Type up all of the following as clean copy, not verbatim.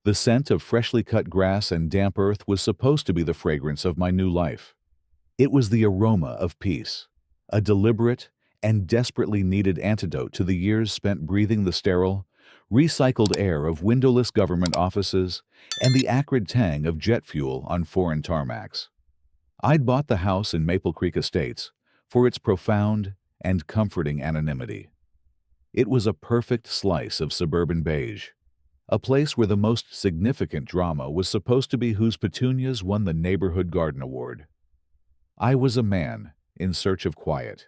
The scent of freshly cut grass and damp earth was supposed to be the fragrance of my new life. It was the aroma of peace, a deliberate and desperately needed antidote to the years spent breathing the sterile, recycled air of windowless government offices and the acrid tang of jet fuel on foreign tarmacs. I'd bought the house in Maple Creek Estates for its profound and comforting anonymity. It was a perfect slice of suburban beige, a place where the most significant drama was supposed to be whose petunias won the neighborhood garden award. I was a man in search of quiet,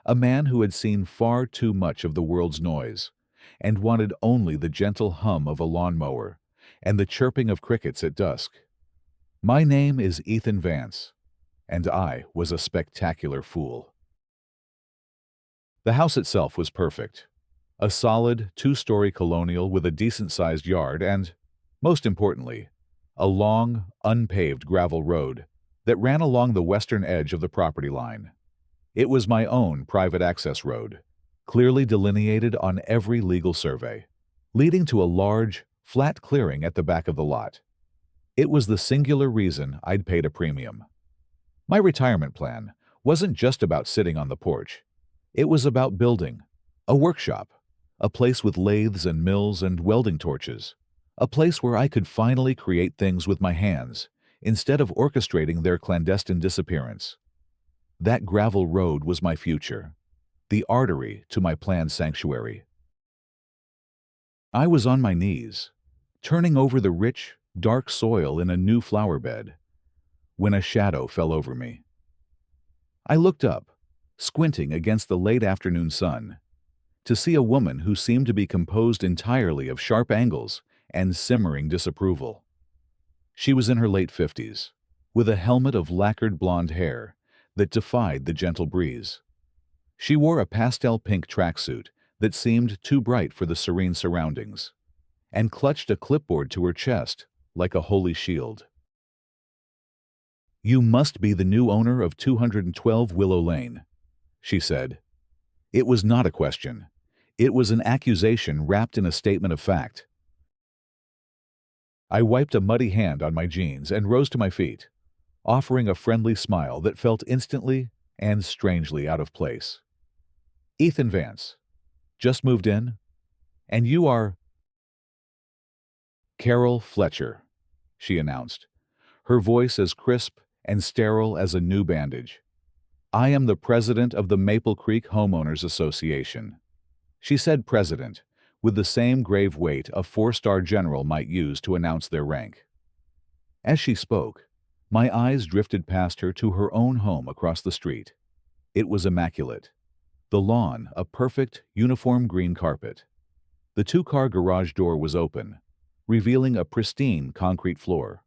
a man who had seen far too much of the world's noise and wanted only the gentle hum of a lawnmower and the chirping of crickets at dusk. My name is Ethan Vance, and I was a spectacular fool. The house itself was perfect. A solid, two-story colonial with a decent-sized yard and, most importantly, a long, unpaved gravel road that ran along the western edge of the property line. It was my own private access road, clearly delineated on every legal survey, leading to a large, flat clearing at the back of the lot. It was the singular reason I'd paid a premium. My retirement plan wasn't just about sitting on the porch. It was about building a workshop, a place with lathes and mills and welding torches, a place where I could finally create things with my hands instead of orchestrating their clandestine disappearance. That gravel road was my future, the artery to my planned sanctuary. I was on my knees, turning over the rich, dark soil in a new flower bed, when a shadow fell over me. I looked up, squinting against the late afternoon sun, to see a woman who seemed to be composed entirely of sharp angles and simmering disapproval. She was in her late 50s, with a helmet of lacquered blonde hair that defied the gentle breeze. She wore a pastel pink tracksuit that seemed too bright for the serene surroundings, and clutched a clipboard to her chest like a holy shield. "You must be the new owner of 212 Willow Lane," she said. It was not a question. It was an accusation wrapped in a statement of fact. I wiped a muddy hand on my jeans and rose to my feet, offering a friendly smile that felt instantly and strangely out of place. "Ethan Vance. Just moved in? And you are—" "Carol Fletcher," she announced, her voice as crisp and sterile as a new bandage. "I am the president of the Maple Creek Homeowners Association." She said president, with the same grave weight a four-star general might use to announce their rank. As she spoke, my eyes drifted past her to her own home across the street. It was immaculate. The lawn, a perfect, uniform green carpet. The two-car garage door was open, revealing a pristine concrete floor.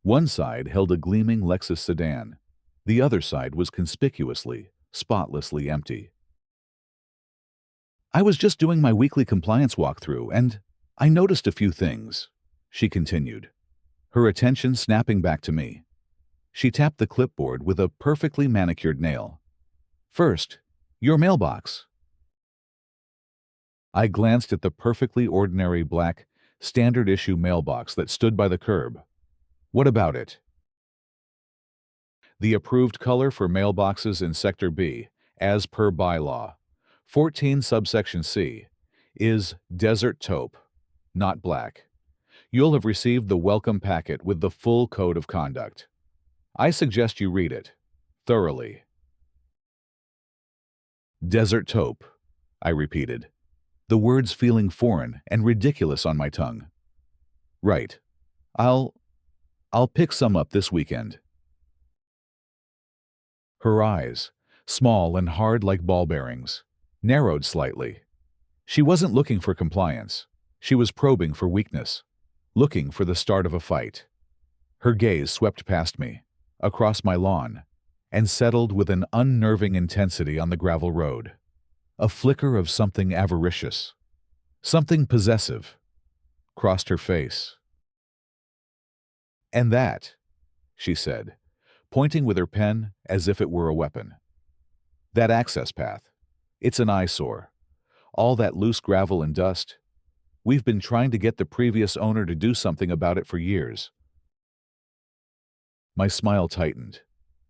One side held a gleaming Lexus sedan. The other side was conspicuously, spotlessly empty. "I was just doing my weekly compliance walkthrough, and I noticed a few things," she continued, her attention snapping back to me. She tapped the clipboard with a perfectly manicured nail. "First, your mailbox." I glanced at the perfectly ordinary black, standard-issue mailbox that stood by the curb. "What about it?" "The approved color for mailboxes in Sector B, as per bylaw, 14 subsection C, is desert taupe, not black. You'll have received the welcome packet with the full code of conduct. I suggest you read it thoroughly." "Desert taupe," I repeated, the words feeling foreign and ridiculous on my tongue. "Right. I'll pick some up this weekend." Her eyes, small and hard like ball bearings, narrowed slightly. She wasn't looking for compliance. She was probing for weakness, looking for the start of a fight. Her gaze swept past me, across my lawn, and settled with an unnerving intensity on the gravel road. A flicker of something avaricious, something possessive, crossed her face. "And that," she said, pointing with her pen as if it were a weapon. "That access path. It's an eyesore. All that loose gravel and dust. We've been trying to get the previous owner to do something about it for years." My smile tightened,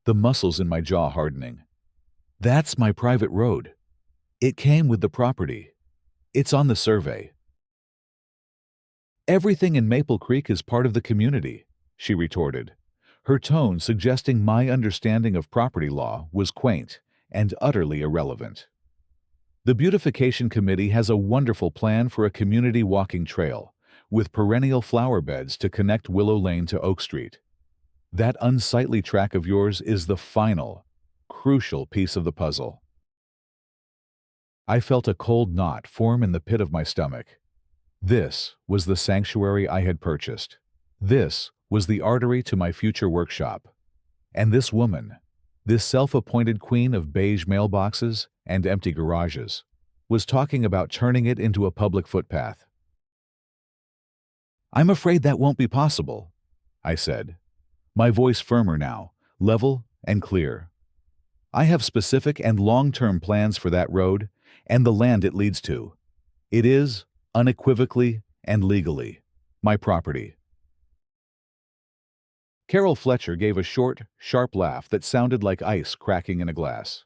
the muscles in my jaw hardening. "That's my private road. It came with the property. It's on the survey." "Everything in Maple Creek is part of the community," she retorted, her tone suggesting my understanding of property law was quaint and utterly irrelevant. "The Beautification Committee has a wonderful plan for a community walking trail, with perennial flower beds to connect Willow Lane to Oak Street. That unsightly track of yours is the final, crucial piece of the puzzle." I felt a cold knot form in the pit of my stomach. This was the sanctuary I had purchased. This was the artery to my future workshop. And this woman, this self-appointed queen of beige mailboxes and empty garages, was talking about turning it into a public footpath. "I'm afraid that won't be possible," I said, my voice firmer now, level and clear. "I have specific and long-term plans for that road and the land it leads to. It is, unequivocally and legally, my property." Carol Fletcher gave a short, sharp laugh that sounded like ice cracking in a glass.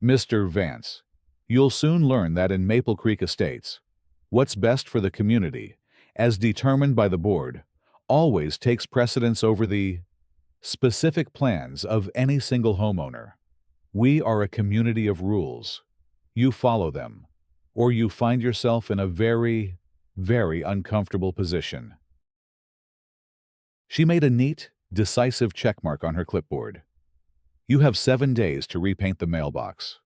"Mr. Vance, you'll soon learn that in Maple Creek Estates, what's best for the community, as determined by the board, always takes precedence over the specific plans of any single homeowner. We are a community of rules. You follow them, or you find yourself in a very, very uncomfortable position." She made a neat, decisive checkmark on her clipboard. "You have 7 days to repaint the mailbox.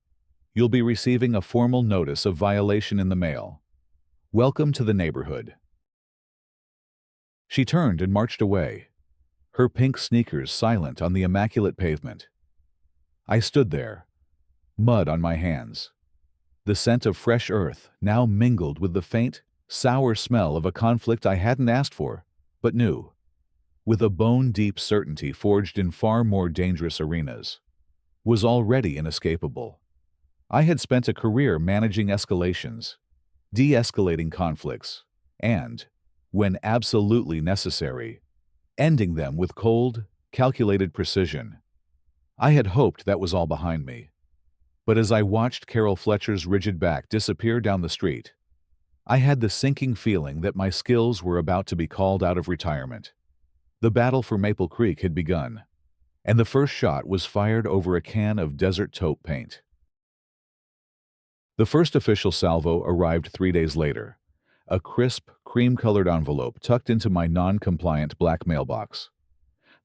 You'll be receiving a formal notice of violation in the mail. Welcome to the neighborhood." She turned and marched away, her pink sneakers silent on the immaculate pavement. I stood there, mud on my hands. The scent of fresh earth now mingled with the faint, sour smell of a conflict I hadn't asked for, but knew, with a bone-deep certainty forged in far more dangerous arenas, was already inescapable. I had spent a career managing escalations, de-escalating conflicts, and, when absolutely necessary, ending them with cold, calculated precision. I had hoped that was all behind me. But as I watched Carol Fletcher's rigid back disappear down the street, I had the sinking feeling that my skills were about to be called out of retirement. The battle for Maple Creek had begun, and the first shot was fired over a can of desert taupe paint. The first official salvo arrived 3 days later, a crisp, cream-colored envelope tucked into my non-compliant black mailbox.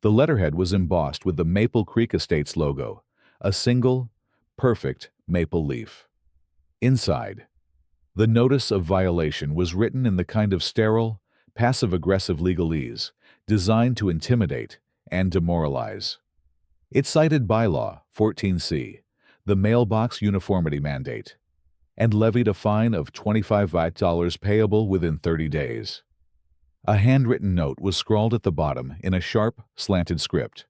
The letterhead was embossed with the Maple Creek Estates logo, a single, perfect maple leaf. Inside, the notice of violation was written in the kind of sterile, passive-aggressive legalese designed to intimidate and demoralize. It cited Bylaw 14C, the mailbox uniformity mandate, and levied a fine of $25 payable within 30 days. A handwritten note was scrawled at the bottom in a sharp, slanted script.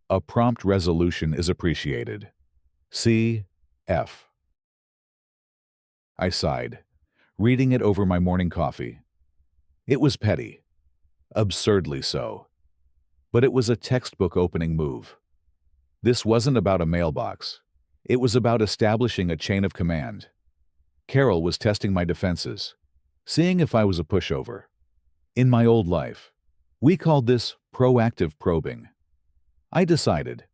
"A prompt resolution is appreciated. C.F." I sighed, reading it over my morning coffee. It was petty, absurdly so. But it was a textbook opening move. This wasn't about a mailbox. It was about establishing a chain of command. Carol was testing my defenses, seeing if I was a pushover. In my old life, we called this proactive probing. I decided,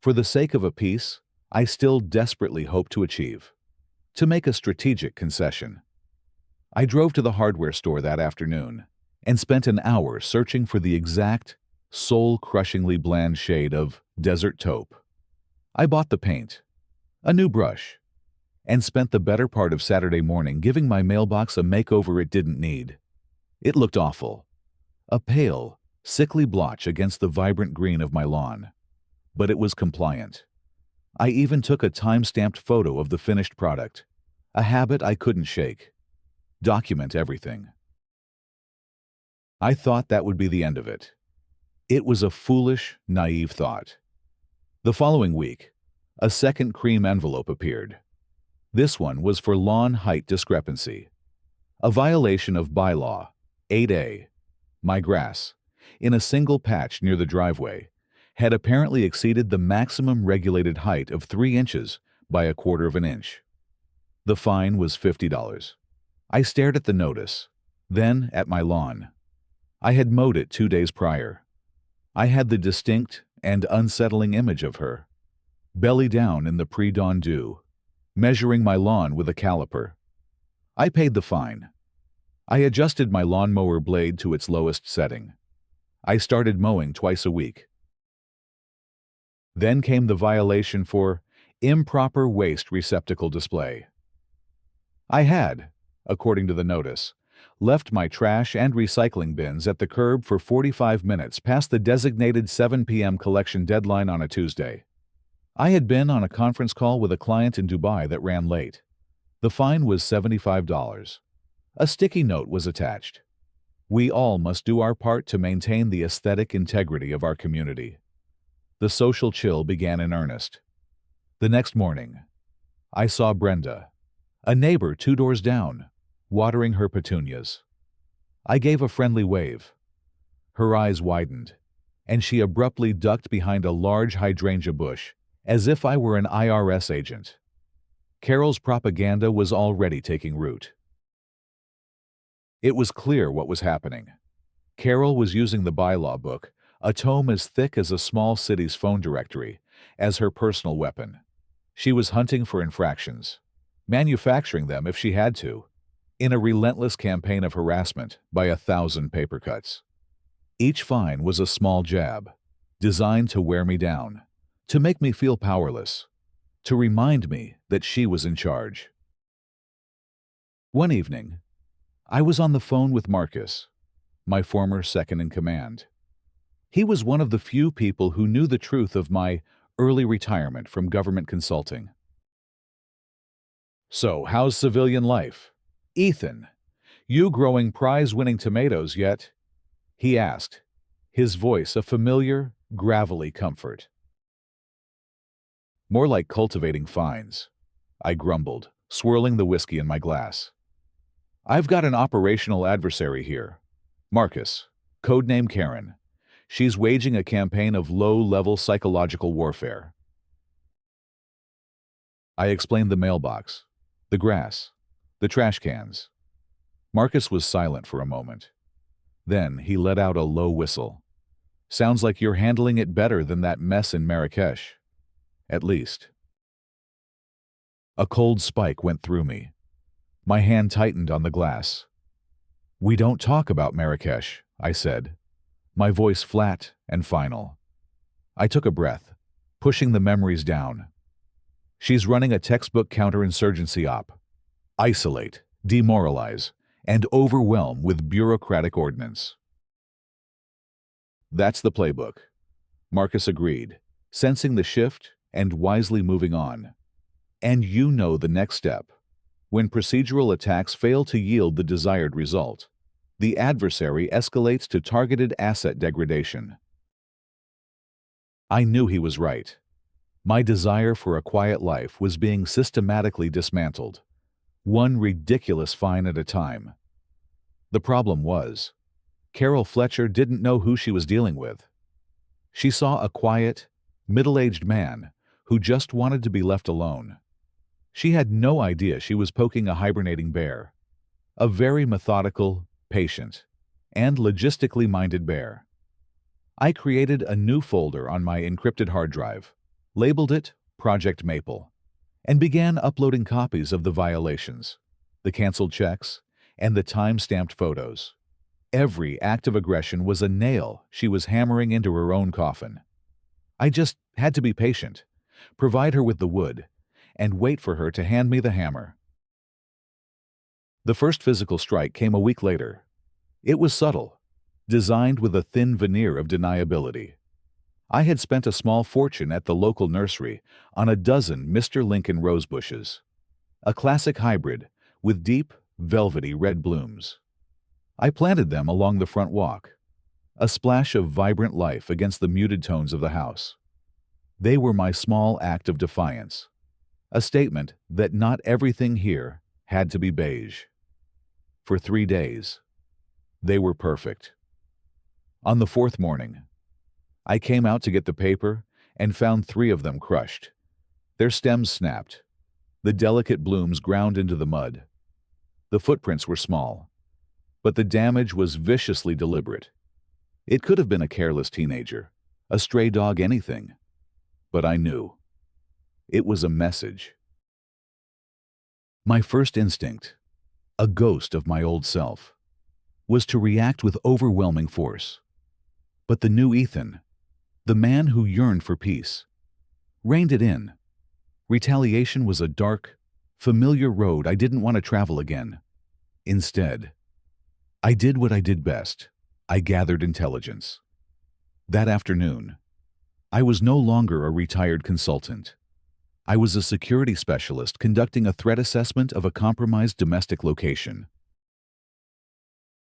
for the sake of a peace I still desperately hoped to achieve, to make a strategic concession. I drove to the hardware store that afternoon and spent an hour searching for the exact, soul-crushingly bland shade of desert taupe. I bought the paint, a new brush, and spent the better part of Saturday morning giving my mailbox a makeover it didn't need. It looked awful, a pale, sickly blotch against the vibrant green of my lawn. But it was compliant. I even took a time-stamped photo of the finished product, a habit I couldn't shake. Document everything. I thought that would be the end of it. It was a foolish, naive thought. The following week, a second cream envelope appeared. This one was for lawn height discrepancy. A violation of bylaw 8A. My grass, in a single patch near the driveway, had apparently exceeded the maximum regulated height of 3 inches by 1/4 of an inch. The fine was $50. I stared at the notice, then at my lawn. I had mowed it 2 days prior. I had the distinct and unsettling image of her, belly down in the pre-dawn dew, measuring my lawn with a caliper. I paid the fine. I adjusted my lawnmower blade to its lowest setting. I started mowing twice a week. Then came the violation for improper waste receptacle display. I had, according to the notice, left my trash and recycling bins at the curb for 45 minutes past the designated 7 p.m. collection deadline on a Tuesday. I had been on a conference call with a client in Dubai that ran late. The fine was $75. A sticky note was attached. We all must do our part to maintain the aesthetic integrity of our community. The social chill began in earnest. The next morning, I saw Brenda, a neighbor 2 doors down, watering her petunias. I gave a friendly wave. Her eyes widened, and she abruptly ducked behind a large hydrangea bush, as if I were an IRS agent. Carol's propaganda was already taking root. It was clear what was happening. Carol was using the bylaw book, a tome as thick as a small city's phone directory, as her personal weapon. She was hunting for infractions, manufacturing them if she had to, in a relentless campaign of harassment by 1,000 paper cuts. Each fine was a small jab, designed to wear me down, to make me feel powerless, to remind me that she was in charge. One evening, I was on the phone with Marcus, my former second-in-command. He was one of the few people who knew the truth of my early retirement from government consulting. "So, how's civilian life? Ethan, you growing prize-winning tomatoes yet?" he asked, his voice a familiar, gravelly comfort. "More like cultivating fines," I grumbled, swirling the whiskey in my glass. "I've got an operational adversary here. Marcus, codename Karen. She's waging a campaign of low-level psychological warfare." I explained the mailbox, the grass, the trash cans. Marcus was silent for a moment. Then he let out a low whistle. "Sounds like you're handling it better than that mess in Marrakesh. At least." A cold spike went through me. My hand tightened on the glass. "We don't talk about Marrakesh," I said, my voice flat and final. I took a breath, pushing the memories down. "She's running a textbook counterinsurgency op. Isolate, demoralize, and overwhelm with bureaucratic ordnance." "That's the playbook," Marcus agreed, sensing the shift and wisely moving on. "And you know the next step. When procedural attacks fail to yield the desired result, the adversary escalates to targeted asset degradation." I knew he was right. My desire for a quiet life was being systematically dismantled, one ridiculous fine at a time. The problem was, Carol Fletcher didn't know who she was dealing with. She saw a quiet, middle-aged man who just wanted to be left alone. She had no idea she was poking a hibernating bear, a very methodical, patient, and logistically minded bear. I created a new folder on my encrypted hard drive, labeled it Project Maple, and began uploading copies of the violations, the canceled checks, and the time-stamped photos. Every act of aggression was a nail she was hammering into her own coffin. I just had to be patient, provide her with the wood, and wait for her to hand me the hammer. The first physical strike came a week later. It was subtle, designed with a thin veneer of deniability. I had spent a small fortune at the local nursery on a dozen Mr. Lincoln rose bushes, a classic hybrid with deep, velvety red blooms. I planted them along the front walk, a splash of vibrant life against the muted tones of the house. They were my small act of defiance, a statement that not everything here had to be beige. For 3 days. They were perfect. On the fourth morning, I came out to get the paper and found 3 of them crushed. Their stems snapped. The delicate blooms ground into the mud. The footprints were small, but the damage was viciously deliberate. It could have been a careless teenager, a stray dog, anything. But I knew. It was a message. My first instinct, a ghost of my old self, was to react with overwhelming force. But the new Ethan, the man who yearned for peace, reined it in. Retaliation was a dark, familiar road I didn't want to travel again. Instead, I did what I did best. I gathered intelligence. That afternoon, I was no longer a retired consultant. I was a security specialist conducting a threat assessment of a compromised domestic location.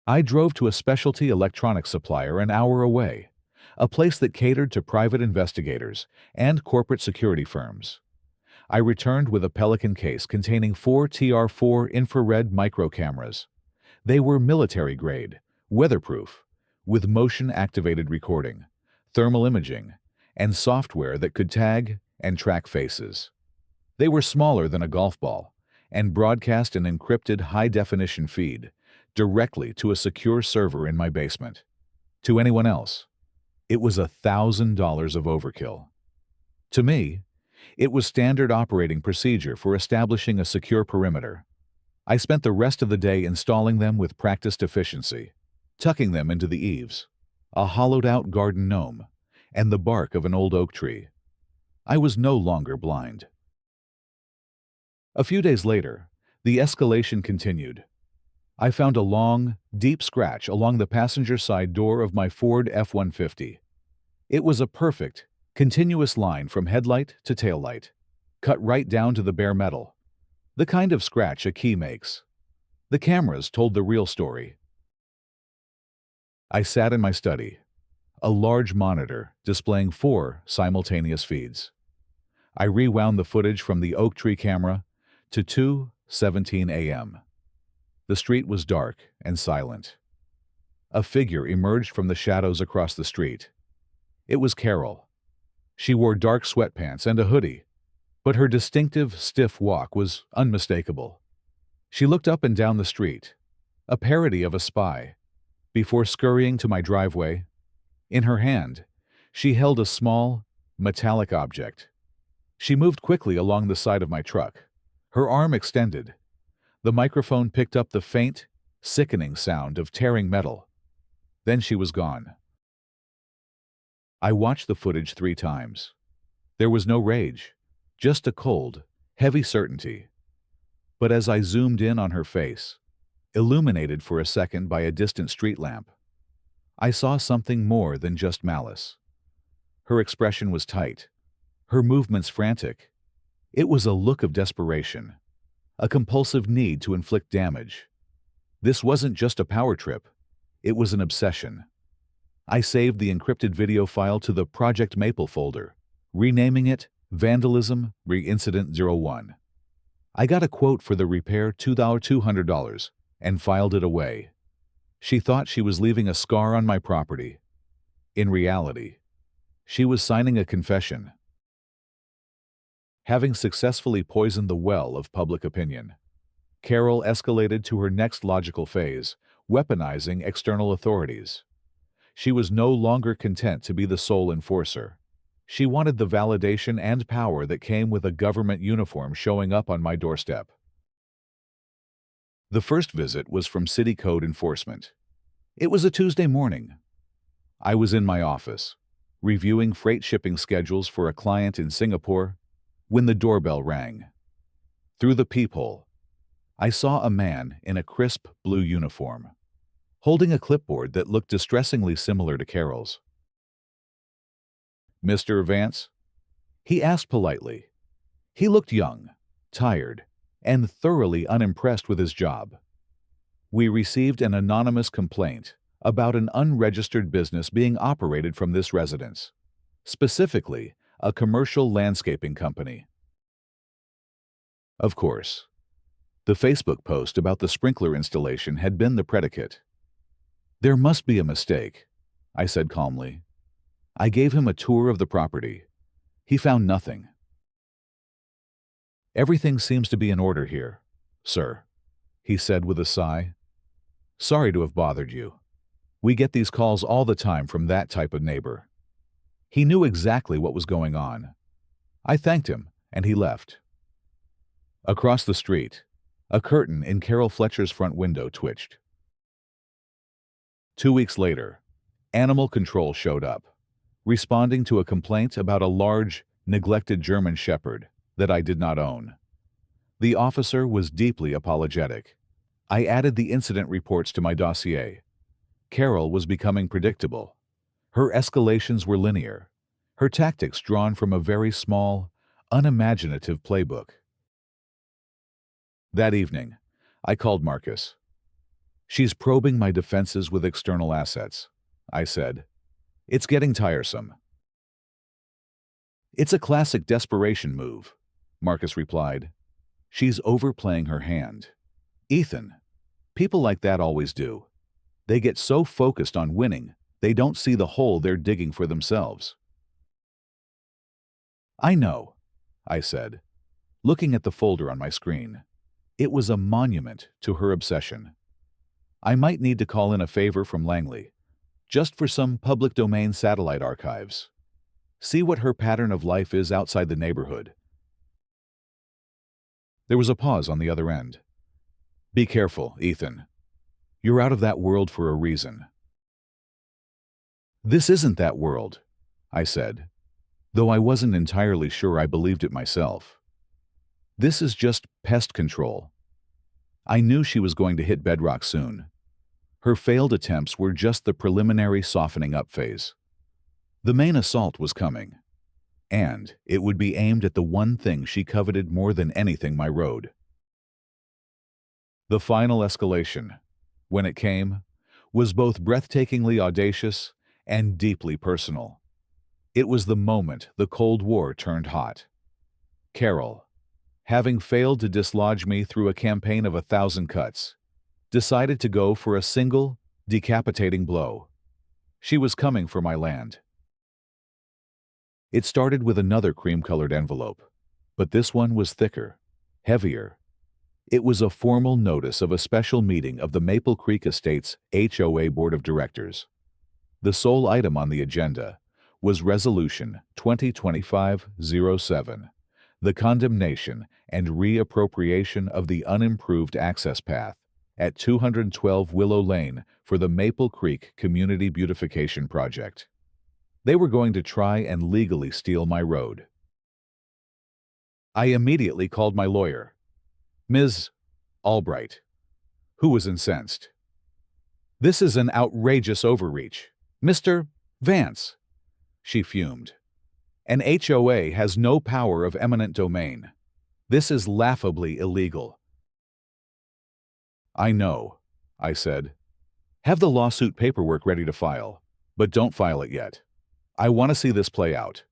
I drove to a specialty electronics supplier an hour away, a place that catered to private investigators and corporate security firms. I returned with a Pelican case containing 4 TR4 infrared micro cameras. They were military-grade, weatherproof, with motion-activated recording, thermal imaging, and software that could tag and track faces. They were smaller than a golf ball and broadcast an encrypted high-definition feed directly to a secure server in my basement. To anyone else, it was $1,000 of overkill. To me, it was standard operating procedure for establishing a secure perimeter. I spent the rest of the day installing them with practiced efficiency, tucking them into the eaves, a hollowed-out garden gnome, and the bark of an old oak tree. I was no longer blind. A few days later, the escalation continued. I found a long, deep scratch along the passenger side door of my Ford F-150. It was a perfect, continuous line from headlight to taillight, cut right down to the bare metal, the kind of scratch a key makes. The cameras told the real story. I sat in my study, a large monitor displaying 4 simultaneous feeds. I rewound the footage from the oak tree camera to 2:17 a.m. The street was dark and silent. A figure emerged from the shadows across the street. It was Carol. She wore dark sweatpants and a hoodie, but her distinctive, stiff walk was unmistakable. She looked up and down the street, a parody of a spy, before scurrying to my driveway. In her hand, she held a small, metallic object. She moved quickly along the side of my truck, her arm extended. The microphone picked up the faint, sickening sound of tearing metal. Then she was gone. I watched the footage 3 times. There was no rage, just a cold, heavy certainty. But as I zoomed in on her face, illuminated for a second by a distant street lamp, I saw something more than just malice. Her expression was tight, her movements frantic. It was a look of desperation, a compulsive need to inflict damage. This wasn't just a power trip, it was an obsession. I saved the encrypted video file to the Project Maple folder, renaming it Vandalism Re-Incident 01. I got a quote for the repair, $200, and filed it away. She thought she was leaving a scar on my property. In reality, she was signing a confession. Having successfully poisoned the well of public opinion, Carol escalated to her next logical phase, weaponizing external authorities. She was no longer content to be the sole enforcer. She wanted the validation and power that came with a government uniform showing up on my doorstep. The first visit was from City Code Enforcement. It was a Tuesday morning. I was in my office, reviewing freight shipping schedules for a client in Singapore, when the doorbell rang. Through the peephole, I saw a man in a crisp blue uniform, holding a clipboard that looked distressingly similar to Carol's. "Mr. Vance?" he asked politely. He looked young, tired, and thoroughly unimpressed with his job. "We received an anonymous complaint about an unregistered business being operated from this residence, specifically a commercial landscaping company." Of course, The Facebook post about the sprinkler installation had been the predicate. "There must be a mistake," I said calmly. I gave him a tour of the property. He found nothing. "Everything seems to be in order here, sir," he said with a sigh. "Sorry to have bothered you. We get these calls all the time from that type of neighbor." He knew exactly what was going on. I thanked him, and he left. Across the street, a curtain in Carol Fletcher's front window twitched. 2 weeks later, animal control showed up, responding to a complaint about a large, neglected German shepherd that I did not own. The officer was deeply apologetic. I added the incident reports to my dossier. Carol was becoming predictable. Her escalations were linear, her tactics drawn from a very small, unimaginative playbook. That evening, I called Marcus. "She's probing my defenses with external assets," I said. "It's getting tiresome." "It's a classic desperation move," Marcus replied. "She's overplaying her hand. Ethan, people like that always do. They get so focused on winning, they don't see the hole they're digging for themselves." "I know," I said, looking at the folder on my screen. It was a monument to her obsession. I might need to call in a favor from Langley, just for some public domain satellite archives. See what her pattern of life is outside the neighborhood. There was a pause on the other end. "Be careful, Ethan. You're out of that world for a reason." "This isn't that world," I said, though I wasn't entirely sure I believed it myself. "This is just pest control." I knew she was going to hit bedrock soon. Her failed attempts were just the preliminary softening up phase. The main assault was coming, and it would be aimed at the one thing she coveted more than anything: my road. The final escalation, when it came, was both breathtakingly audacious and deeply personal. It was the moment the Cold War turned hot. Carol, having failed to dislodge me through a campaign of 1,000 cuts, decided to go for a single, decapitating blow. She was coming for my land. It started with another cream-colored envelope, but this one was thicker, heavier. It was a formal notice of a special meeting of the Maple Creek Estates HOA Board of Directors. The sole item on the agenda was Resolution 2025-07, the condemnation and reappropriation of the unimproved access path at 212 Willow Lane for the Maple Creek Community Beautification Project. They were going to try and legally steal my road. I immediately called my lawyer, Ms. Albright, who was incensed. "This is an outrageous overreach, Mr. Vance," she fumed. "An HOA has no power of eminent domain. This is laughably illegal." "I know," I said. "Have the lawsuit paperwork ready to file, but don't file it yet. I want to see this play out."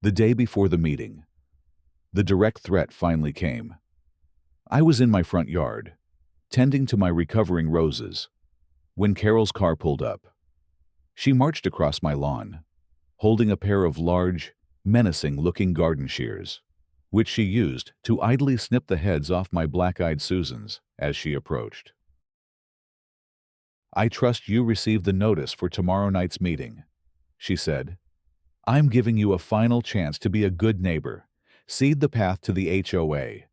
The day before the meeting, the direct threat finally came. I was in my front yard, tending to my recovering roses, when Carol's car pulled up. She marched across my lawn, holding a pair of large, menacing-looking garden shears, which she used to idly snip the heads off my black-eyed Susans as she approached. "I trust you received the notice for tomorrow night's meeting," she said. "I'm giving you a final chance to be a good neighbor, seed the path to the HOA.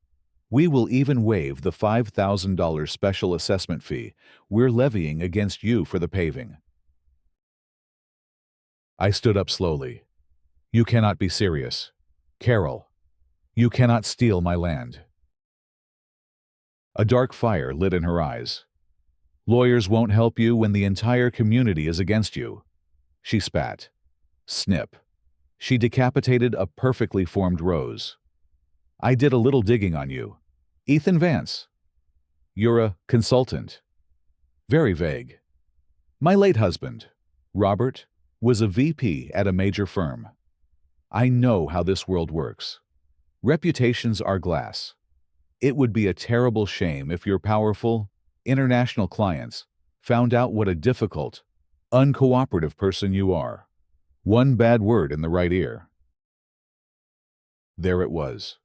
We will even waive the $5,000 special assessment fee we're levying against you for the paving." I stood up slowly. "You cannot be serious. Carol, you cannot steal my land." A dark fire lit in her eyes. "Lawyers won't help you when the entire community is against you," she spat. Snip. She decapitated a perfectly formed rose. "I did a little digging on you. Ethan Vance. You're a consultant." Very vague. "My late husband, Robert, was a VP at a major firm. I know how this world works. Reputations are glass. It would be a terrible shame if your powerful, international clients found out what a difficult, uncooperative person you are. One bad word in the right ear. There it was.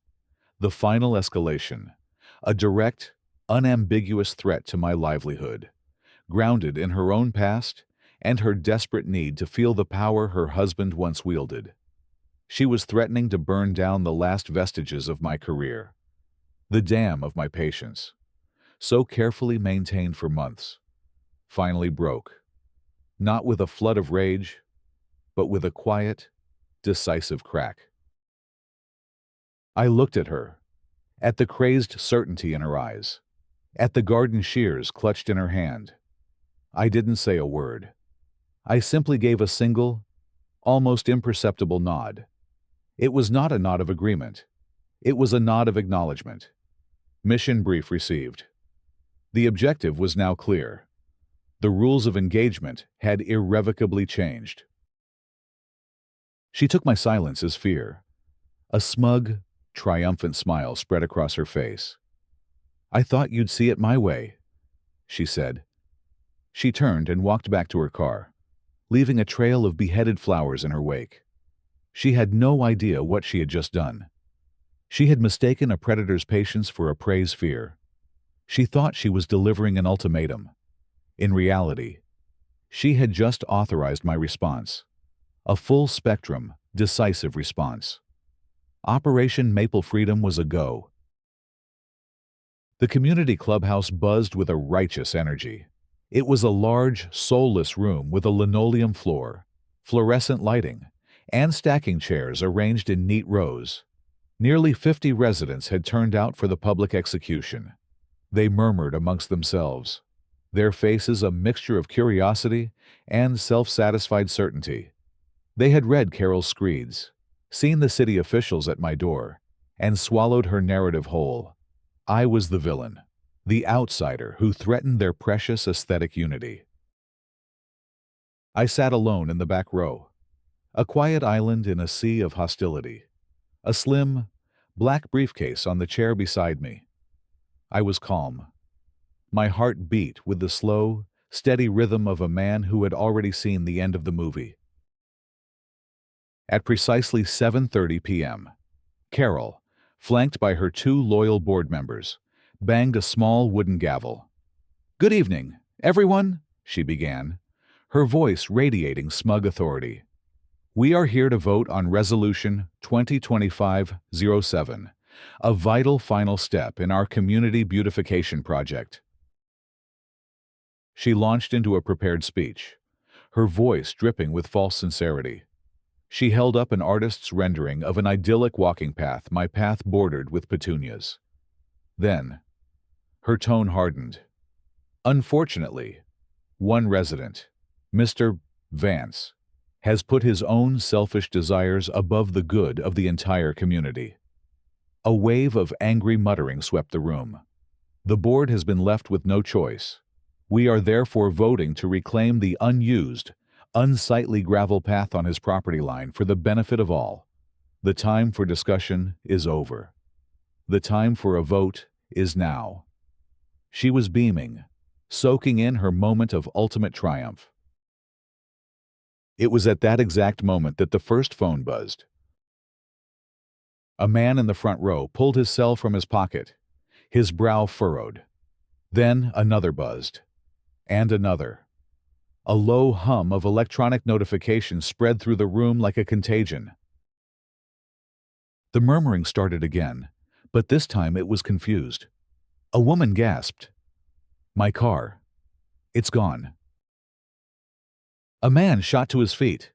The final escalation. A direct, unambiguous threat to my livelihood, grounded in her own past and her desperate need to feel the power her husband once wielded. She was threatening to burn down the last vestiges of my career, the dam of my patience, so carefully maintained for months, finally broke, not with a flood of rage, but with a quiet, decisive crack. I looked at her, at the crazed certainty in her eyes, at the garden shears clutched in her hand. I didn't say a word. I simply gave a single, almost imperceptible nod. It was not a nod of agreement. It was a nod of acknowledgement. Mission brief received. The objective was now clear. The rules of engagement had irrevocably changed. She took my silence as fear. A smug, triumphant smile spread across her face. "I thought you'd see it my way," she said. She turned and walked back to her car, leaving a trail of beheaded flowers in her wake. She had no idea what she had just done. She had mistaken a predator's patience for a prey's fear. She thought she was delivering an ultimatum. In reality, she had just authorized my response. A full-spectrum, decisive response. Operation Maple Freedom was a go. The community clubhouse buzzed with a righteous energy. It was a large, soulless room with a linoleum floor, fluorescent lighting, and stacking chairs arranged in neat rows. Nearly 50 residents had turned out for the public execution. They murmured amongst themselves, their faces a mixture of curiosity and self-satisfied certainty. They had read Carol's screeds, seen the city officials at my door, and swallowed her narrative whole. I was the villain, the outsider who threatened their precious aesthetic unity. I sat alone in the back row, a quiet island in a sea of hostility, a slim, black briefcase on the chair beside me. I was calm. My heart beat with the slow, steady rhythm of a man who had already seen the end of the movie. At precisely 7:30 p.m., Carol, flanked by her 2 loyal board members, banged a small wooden gavel. "Good evening, everyone," she began, her voice radiating smug authority. "We are here to vote on Resolution 2025-07, a vital final step in our community beautification project." She launched into a prepared speech, her voice dripping with false sincerity. She held up an artist's rendering of an idyllic walking path, my path bordered with petunias. Then, her tone hardened. "Unfortunately, one resident, Mr. Vance, has put his own selfish desires above the good of the entire community." A wave of angry muttering swept the room. The board has been left with no choice. We are therefore voting to reclaim the unused, unsightly gravel path on his property line for the benefit of all. The time for discussion is over. The time for a vote is now. She was beaming, soaking in her moment of ultimate triumph. It was at that exact moment that the first phone buzzed. A man in the front row pulled his cell from his pocket, his brow furrowed. Then another buzzed, and another. A low hum of electronic notifications spread through the room like a contagion. The murmuring started again, but this time it was confused. A woman gasped, "My car. It's gone." A man shot to his feet.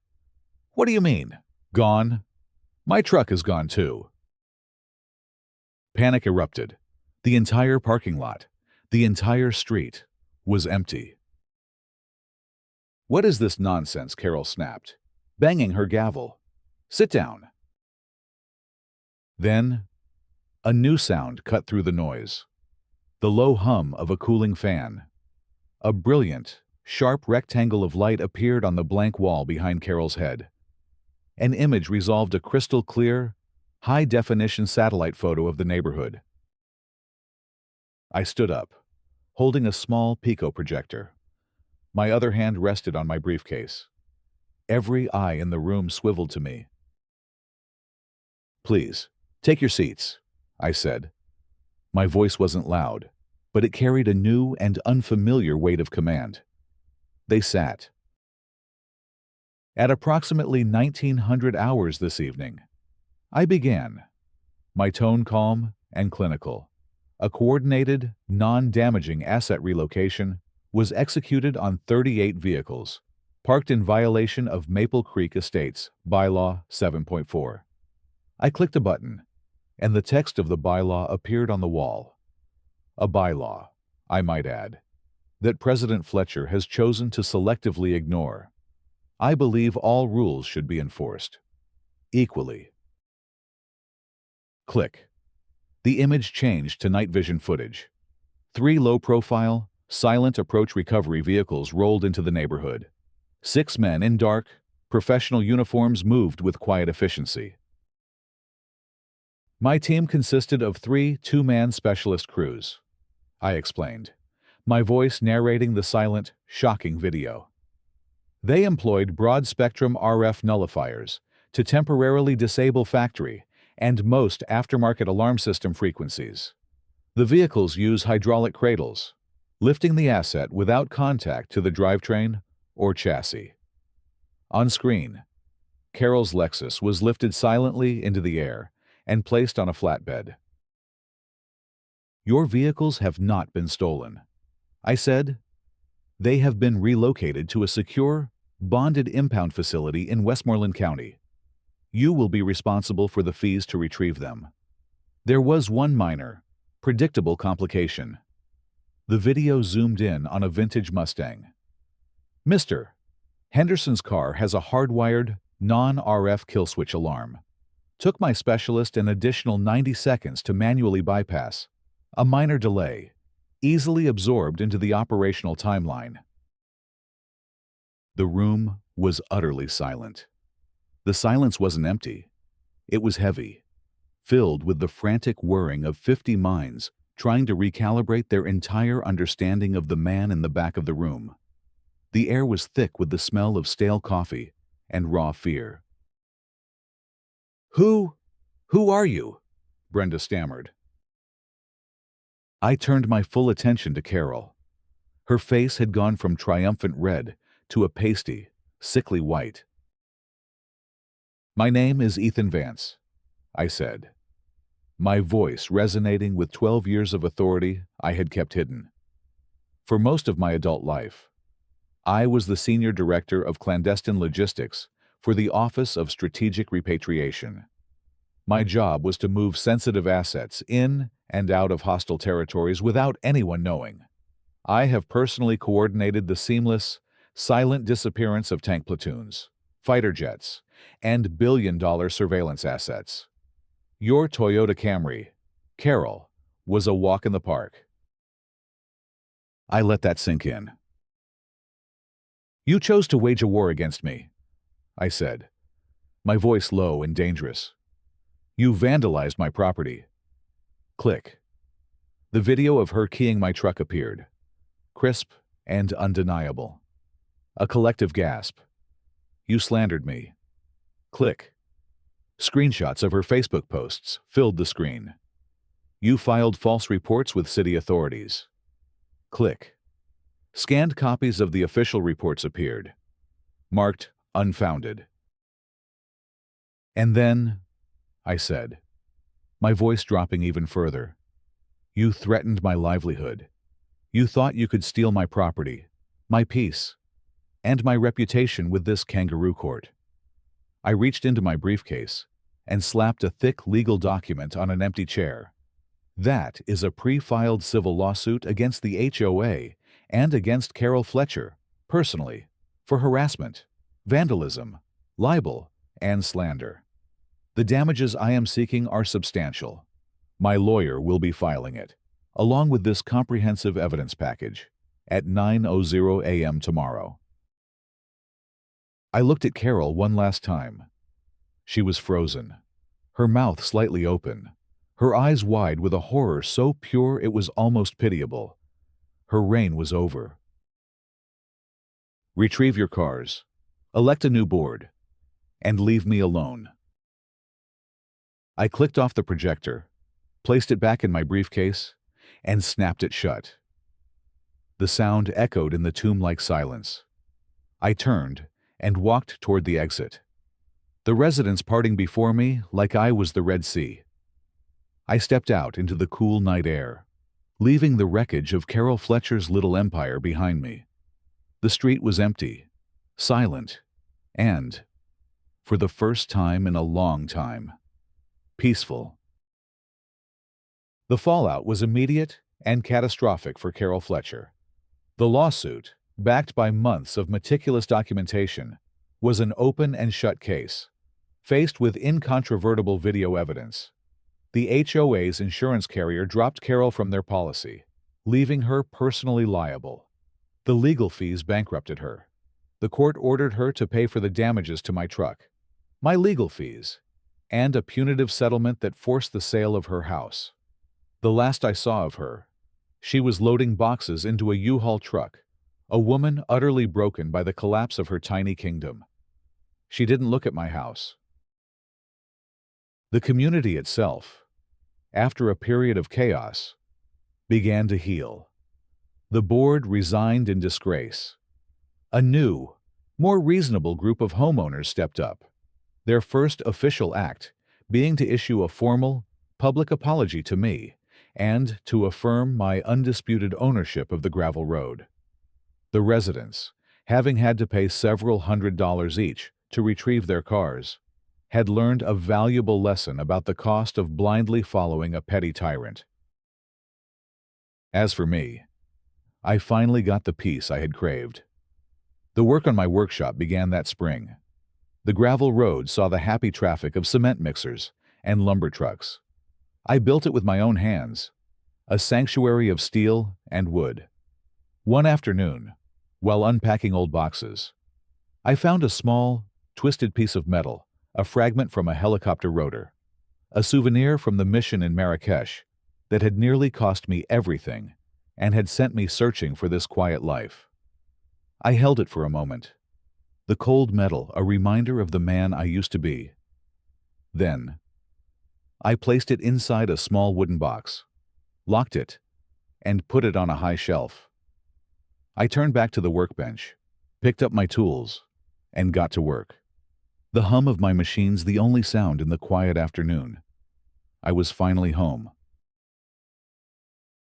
"What do you mean, gone? My truck is gone too." Panic erupted. The entire parking lot, the entire street, was empty. "What is this nonsense?" Carol snapped, banging her gavel. "Sit down." Then, a new sound cut through the noise. The low hum of a cooling fan. A brilliant, sharp rectangle of light appeared on the blank wall behind Carol's head. An image resolved a crystal-clear, high-definition satellite photo of the neighborhood. I stood up, holding a small Pico projector. My other hand rested on my briefcase. Every eye in the room swiveled to me. "Please, take your seats," I said. My voice wasn't loud, but it carried a new and unfamiliar weight of command. They sat. At approximately 1900 hours this evening, I began, my tone calm and clinical. A coordinated, non-damaging asset relocation was executed on 38 vehicles, parked in violation of Maple Creek Estates, Bylaw 7.4. I clicked a button, and the text of the bylaw appeared on the wall. A bylaw, I might add, that President Fletcher has chosen to selectively ignore. I believe all rules should be enforced equally. Click. The image changed to night vision footage. 3 low-profile, silent approach recovery vehicles rolled into the neighborhood. 6 men in dark, professional uniforms moved with quiet efficiency. My team consisted of 3 two-man specialist crews, I explained, my voice narrating the silent, shocking video. They employed broad-spectrum RF nullifiers to temporarily disable factory and most aftermarket alarm system frequencies. The vehicles use hydraulic cradles, lifting the asset without contact to the drivetrain or chassis. On screen, Carol's Lexus was lifted silently into the air and placed on a flatbed. "Your vehicles have not been stolen," I said. "They have been relocated to a secure, bonded impound facility in Westmoreland County. You will be responsible for the fees to retrieve them." There was one minor, predictable complication. The video zoomed in on a vintage Mustang. "Mr. Henderson's car has a hardwired, non-RF kill switch alarm. Took my specialist an additional 90 seconds to manually bypass. A minor delay, easily absorbed into the operational timeline." The room was utterly silent. The silence wasn't empty. It was heavy, filled with the frantic whirring of 50 minds trying to recalibrate their entire understanding of the man in the back of the room. The air was thick with the smell of stale coffee and raw fear. Who are you?" Brenda stammered. I turned my full attention to Carol. Her face had gone from triumphant red to a pasty, sickly white. "My name is Ethan Vance," I said, my voice resonating with 12 years of authority I had kept hidden. For most of my adult life, I was the Senior Director of Clandestine Logistics for the Office of Strategic Repatriation. My job was to move sensitive assets in and out of hostile territories without anyone knowing. I have personally coordinated the seamless, silent disappearance of tank platoons, fighter jets, and billion-dollar surveillance assets. Your Toyota Camry, Carol, was a walk in the park. I let that sink in. "You chose to wage a war against me," I said, my voice low and dangerous. "You vandalized my property." Click. The video of her keying my truck appeared, crisp and undeniable. A collective gasp. "You slandered me." Click. Screenshots of her Facebook posts filled the screen. "You filed false reports with city authorities." Click. Scanned copies of the official reports appeared, marked unfounded. "And then," I said, my voice dropping even further, "you threatened my livelihood. You thought you could steal my property, my peace, and my reputation with this kangaroo court." I reached into my briefcase and slapped a thick legal document on an empty chair. "That is a pre-filed civil lawsuit against the HOA and against Carol Fletcher, personally, for harassment, vandalism, libel, and slander. The damages I am seeking are substantial. My lawyer will be filing it, along with this comprehensive evidence package, at 9:00 a.m. tomorrow." I looked at Carol one last time. She was frozen, her mouth slightly open, her eyes wide with a horror so pure it was almost pitiable. Her reign was over. Retrieve your cars, elect a new board, and leave me alone. I clicked off the projector, placed it back in my briefcase, and snapped it shut. The sound echoed in the tomb-like silence. I turned and walked toward the exit, the residents parting before me like I was the Red Sea. I stepped out into the cool night air, leaving the wreckage of Carol Fletcher's little empire behind me. The street was empty, silent, and, for the first time in a long time, peaceful. The fallout was immediate and catastrophic for Carol Fletcher. The lawsuit, backed by months of meticulous documentation, was an open and shut case, faced with incontrovertible video evidence. The HOA's insurance carrier dropped Carol from their policy, leaving her personally liable. The legal fees bankrupted her. The court ordered her to pay for the damages to my truck, my legal fees, and a punitive settlement that forced the sale of her house. The last I saw of her, she was loading boxes into a U-Haul truck, a woman utterly broken by the collapse of her tiny kingdom. She didn't look at my house. The community itself, after a period of chaos, began to heal. The board resigned in disgrace. A new, more reasonable group of homeowners stepped up, their first official act being to issue a formal, public apology to me and to affirm my undisputed ownership of the gravel road. The residents, having had to pay several $100s each to retrieve their cars, had learned a valuable lesson about the cost of blindly following a petty tyrant. As for me, I finally got the peace I had craved. The work on my workshop began that spring. The gravel road saw the happy traffic of cement mixers and lumber trucks. I built it with my own hands, a sanctuary of steel and wood. One afternoon, while unpacking old boxes, I found a small, twisted piece of metal, a fragment from a helicopter rotor, a souvenir from the mission in Marrakesh that had nearly cost me everything and had sent me searching for this quiet life. I held it for a moment, the cold metal a reminder of the man I used to be. Then, I placed it inside a small wooden box, locked it, and put it on a high shelf. I turned back to the workbench, picked up my tools, and got to work. The hum of my machines the only sound in the quiet afternoon. I was finally home.